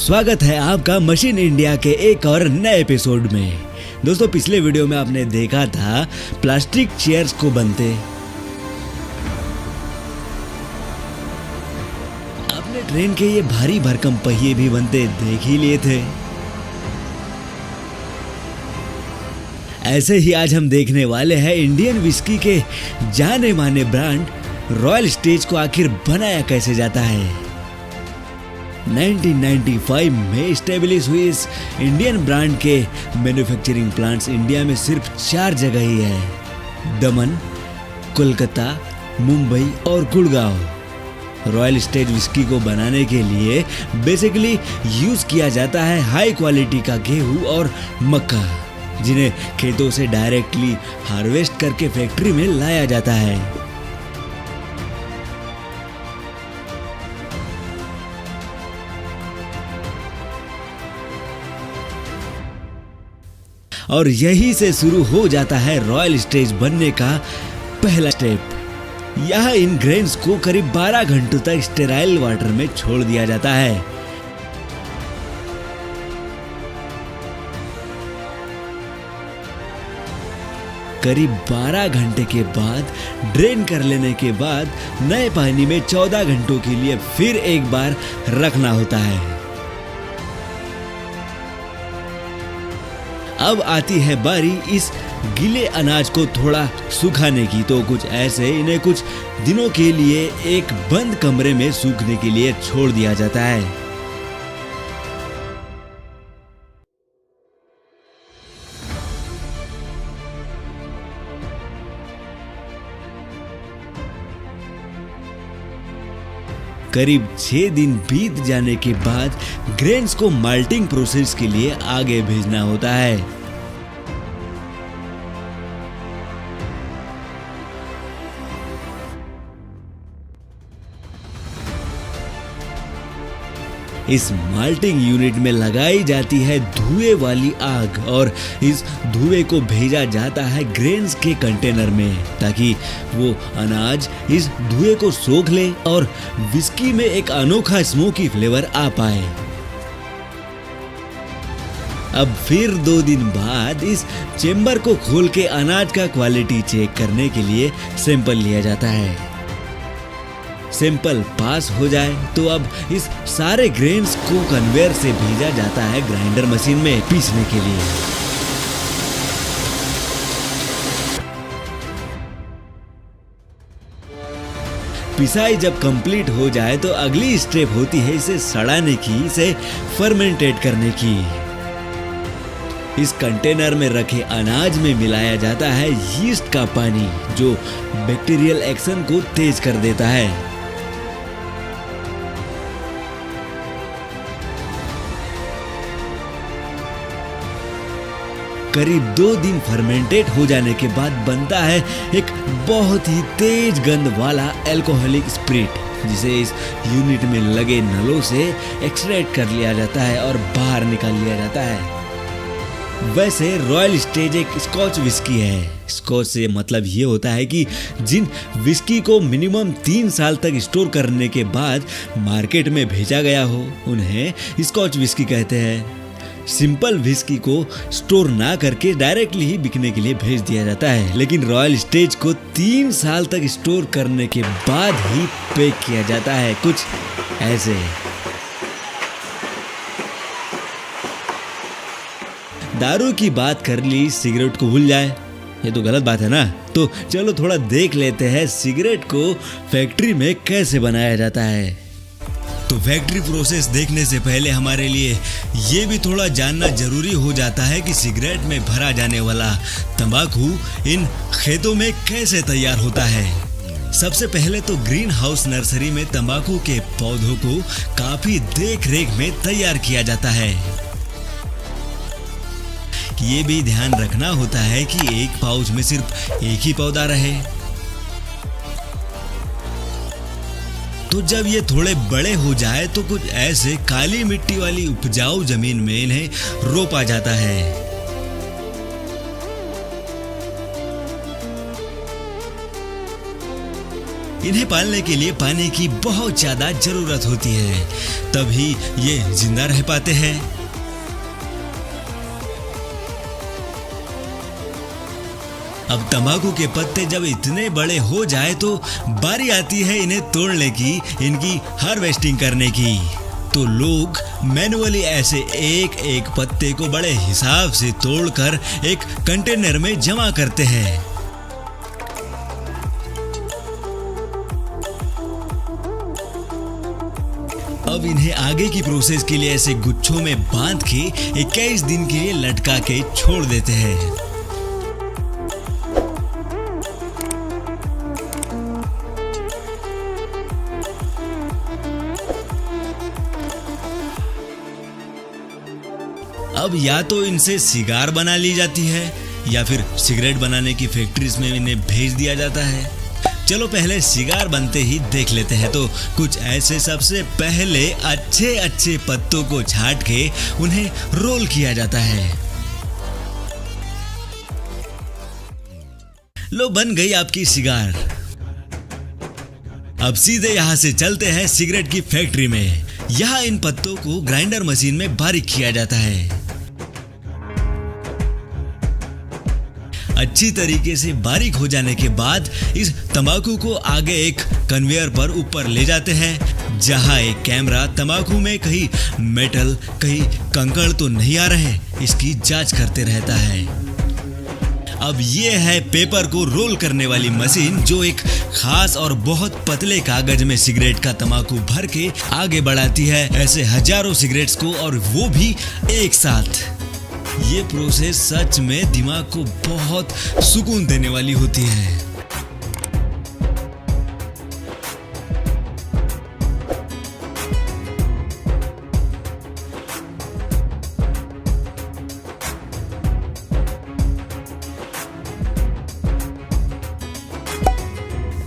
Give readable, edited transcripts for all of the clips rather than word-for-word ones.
स्वागत है आपका मशीन इंडिया के एक और नए एपिसोड में। दोस्तों, पिछले वीडियो में आपने देखा था प्लास्टिक चेयर्स को बनते। आपने ट्रेन के ये भारी भरकम पहिए भी बनते देख ही लिए थे। ऐसे ही आज हम देखने वाले हैं इंडियन विस्की के जाने माने ब्रांड रॉयल स्टेज को आखिर बनाया कैसे जाता है। 1995 में इस्टेब्लिश हुई इस इंडियन ब्रांड के मैन्युफैक्चरिंग प्लांट्स इंडिया में सिर्फ 4 जगह ही है: दमन, कोलकाता, मुंबई और गुड़गांव। रॉयल स्टेज विस्की को बनाने के लिए बेसिकली यूज किया जाता है हाई क्वालिटी का गेहूं और मक्का, जिन्हें खेतों से डायरेक्टली हार्वेस्ट करके फैक्ट्री में लाया जाता है। और यही से शुरू हो जाता है रॉयल स्टेज बनने का पहला स्टेप। यह इन ग्रेन्स को करीब 12 घंटों तक स्टेराइल वाटर में छोड़ दिया जाता है। करीब 12 घंटे के बाद ड्रेन कर लेने के बाद नए पानी में 14 घंटों के लिए फिर एक बार रखना होता है। अब आती है बारी इस गीले अनाज को थोड़ा सुखाने की। तो कुछ ऐसे इन्हें कुछ दिनों के लिए एक बंद कमरे में सूखने के लिए छोड़ दिया जाता है। करीब 6 दिन बीत जाने के बाद ग्रेन्स को माल्टिंग प्रोसेस के लिए आगे भेजना होता है। इस माल्टिंग यूनिट में लगाई जाती है धुएं वाली आग और इस धुएं को भेजा जाता है ग्रेन्स के कंटेनर में, ताकि वो अनाज इस धुएं को सोख ले और विस्की में एक अनोखा स्मोकी फ्लेवर आ पाए। अब फिर 2 दिन बाद इस चेम्बर को खोल के अनाज का क्वालिटी चेक करने के लिए सैंपल लिया जाता है। सैंपल पास हो जाए तो अब इस सारे ग्रेन्स को कन्वेयर से भेजा जाता है ग्राइंडर मशीन में पीसने के लिए। पिसाई जब कंप्लीट हो जाए तो अगली स्टेप होती है इसे सड़ाने की, इसे फर्मेंटेट करने की। इस कंटेनर में रखे अनाज में मिलाया जाता है यीस्ट का पानी, जो बैक्टीरियल एक्शन को तेज कर देता है। करीब 2 दिन फर्मेंटेट हो जाने के बाद बनता है एक बहुत ही तेज गंध वाला अल्कोहलिक स्पिरिट, जिसे इस यूनिट में लगे नलों से एक्सट्रैक्ट कर लिया जाता है और बाहर निकाल लिया जाता है। वैसे रॉयल स्टेज एक स्कॉच विस्की है। स्कॉच से मतलब ये होता है कि जिन विस्की को मिनिमम 3 साल तक स्टोर करने के बाद मार्केट में भेजा गया हो, उन्हें स्कॉच विस्की कहते हैं। सिंपल विस्की को स्टोर ना करके डायरेक्टली ही बिकने के लिए भेज दिया जाता है, लेकिन रॉयल स्टेज को 3 साल तक स्टोर करने के बाद ही पैक किया जाता है, कुछ ऐसे। दारू की बात कर ली, सिगरेट को भूल जाए, ये तो गलत बात है ना। तो चलो थोड़ा देख लेते हैं सिगरेट को फैक्ट्री में कैसे बनाया जाता है। तो फैक्ट्री प्रोसेस देखने से पहले हमारे लिए ये भी थोड़ा जानना जरूरी हो जाता है कि सिगरेट में भरा जाने वाला तंबाकू इन खेतों में कैसे तैयार होता है। सबसे पहले तो ग्रीन हाउस नर्सरी में तंबाकू के पौधों को काफी देख रेख में तैयार किया जाता है। ये भी ध्यान रखना होता है कि एक पाउच में सिर्फ एक ही पौधा रहे। तो जब ये थोड़े बड़े हो जाए तो कुछ ऐसे काली मिट्टी वाली उपजाऊ जमीन में इन्हें रोपा जाता है। इन्हें पालने के लिए पानी की बहुत ज्यादा जरूरत होती है, तभी ये जिंदा रह पाते हैं। अब तंबाकू के पत्ते जब इतने बड़े हो जाए तो बारी आती है इन्हें तोड़ने की, इनकी हार्वेस्टिंग करने की। तो लोग मैन्युअली ऐसे एक एक पत्ते को बड़े हिसाब से तोड़कर एक कंटेनर में जमा करते हैं। अब इन्हें आगे की प्रोसेस के लिए ऐसे गुच्छों में बांध के 21 दिन के लिए लटका के छोड़ देते हैं। अब या तो इनसे सिगार बना ली जाती है या फिर सिगरेट बनाने की फैक्ट्रीज में इन्हें भेज दिया जाता है। चलो पहले सिगार बनते ही देख लेते हैं। तो कुछ ऐसे सबसे पहले अच्छे अच्छे पत्तों को छांट के उन्हें रोल किया जाता है। लो बन गई आपकी सिगार। अब सीधे यहाँ से चलते हैं सिगरेट की फैक्ट्री में। यहाँ इन पत्तों को ग्राइंडर मशीन में बारीक किया जाता है। अच्छी तरीके से बारीक हो जाने के बाद इस तंबाकू को आगे एक कन्वेयर पर ऊपर ले जाते हैं, जहां एक कैमरा तंबाकू में कहीं मेटल कहीं कंकड़ तो नहीं आ रहे, इसकी जांच करते रहता है। अब ये है पेपर को रोल करने वाली मशीन, जो एक खास और बहुत पतले कागज में सिगरेट का तंबाकू भर के आगे बढ़ाती है ऐसे हजारों सिगरेट्स को, और वो भी एक साथ। ये प्रोसेस सच में दिमाग को बहुत सुकून देने वाली होती है।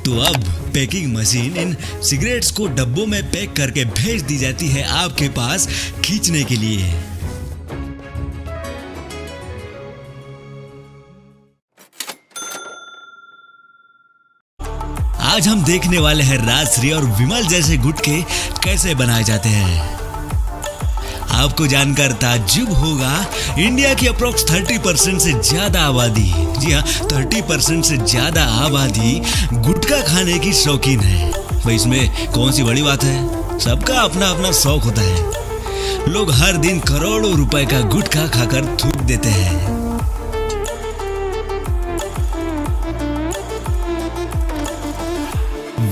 तो अब पैकिंग मशीन इन सिगरेट्स को डब्बों में पैक करके भेज दी जाती है आपके पास खींचने के लिए। आज हम देखने वाले हैं राजश्री और विमल जैसे गुटखे कैसे बनाए जाते हैं। आपको जानकर ताज्जुब होगा, इंडिया की अप्रोक्स 30% से ज्यादा आबादी, जी हाँ 30% से ज्यादा आबादी गुटखा खाने की शौकीन है। भाई इसमें कौन सी बड़ी बात है, सबका अपना अपना शौक होता है। लोग हर दिन करोड़ों रुपए का गुटखा खाकर थूक देते हैं।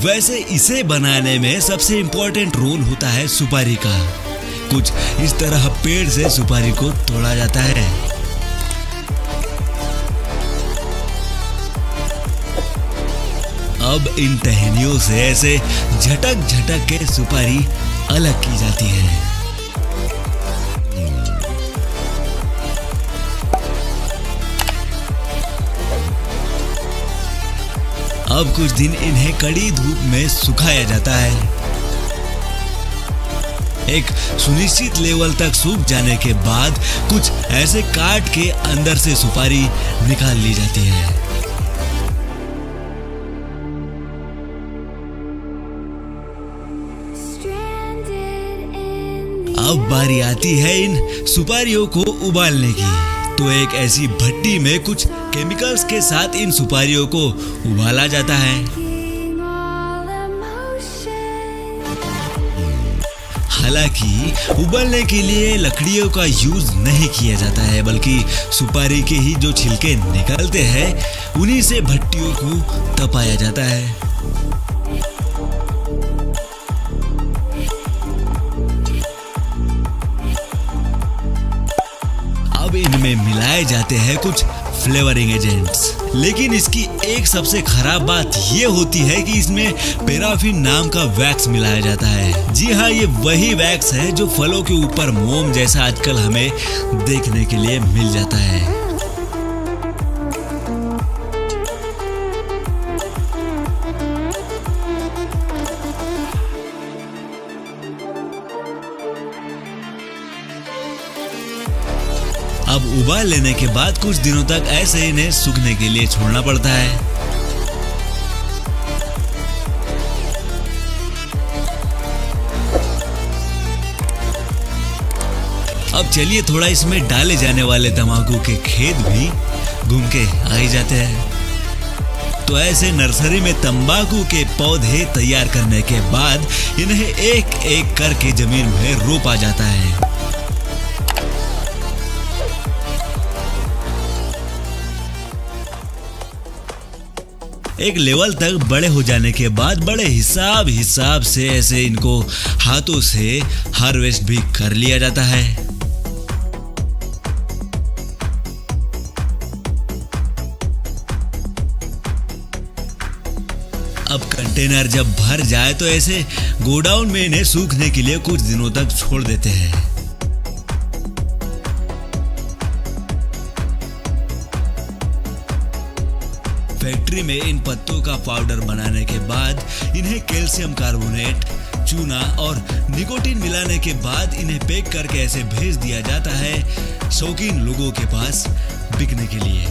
वैसे इसे बनाने में सबसे इंपॉर्टेंट रोल होता है सुपारी का। कुछ इस तरह पेड़ से सुपारी को तोड़ा जाता है। अब इन टहनियों से ऐसे झटक झटक के सुपारी अलग की जाती है। अब कुछ दिन इन्हें कड़ी धूप में सुखाया जाता है। एक सुनिश्चित लेवल तक सूख जाने के बाद कुछ ऐसे काट के अंदर से सुपारी निकाल ली जाती है। अब बारी आती है इन सुपारियों को उबालने की। तो एक ऐसी भट्टी में कुछ केमिकल्स के साथ इन सुपारियों को उबाला जाता है। हालांकि उबालने के लिए लकड़ियों का यूज नहीं किया जाता है, बल्कि सुपारी के ही जो छिलके निकलते हैं उन्हीं से भट्टियों को तपाया जाता है। अब इनमें मिलाए जाते हैं कुछ फ्लेवरिंग एजेंट्स, लेकिन इसकी एक सबसे खराब बात ये होती है कि इसमें पैराफिन नाम का वैक्स मिलाया जाता है। जी हाँ, ये वही वैक्स है जो फलों के ऊपर मोम जैसा आजकल हमें देखने के लिए मिल जाता है। अब उबाल लेने के बाद कुछ दिनों तक ऐसे इन्हें सूखने के लिए छोड़ना पड़ता है। अब चलिए थोड़ा इसमें डाले जाने वाले तंबाकू के खेत भी घूम के आ ही जाते हैं। तो ऐसे नर्सरी में तंबाकू के पौधे तैयार करने के बाद इन्हें एक एक करके जमीन में रोपा जाता है। एक लेवल तक बड़े हो जाने के बाद बड़े हिसाब से ऐसे इनको हाथों से हार्वेस्ट भी कर लिया जाता है। अब कंटेनर जब भर जाए तो ऐसे गोडाउन में इन्हें सूखने के लिए कुछ दिनों तक छोड़ देते हैं। फैक्ट्री में इन पत्तों का पाउडर बनाने के बाद इन्हें कैल्शियम कार्बोनेट, चूना और निकोटीन मिलाने के बाद इन्हें पैक करके ऐसे भेज दिया जाता है शौकीन लोगों के पास बिकने के लिए।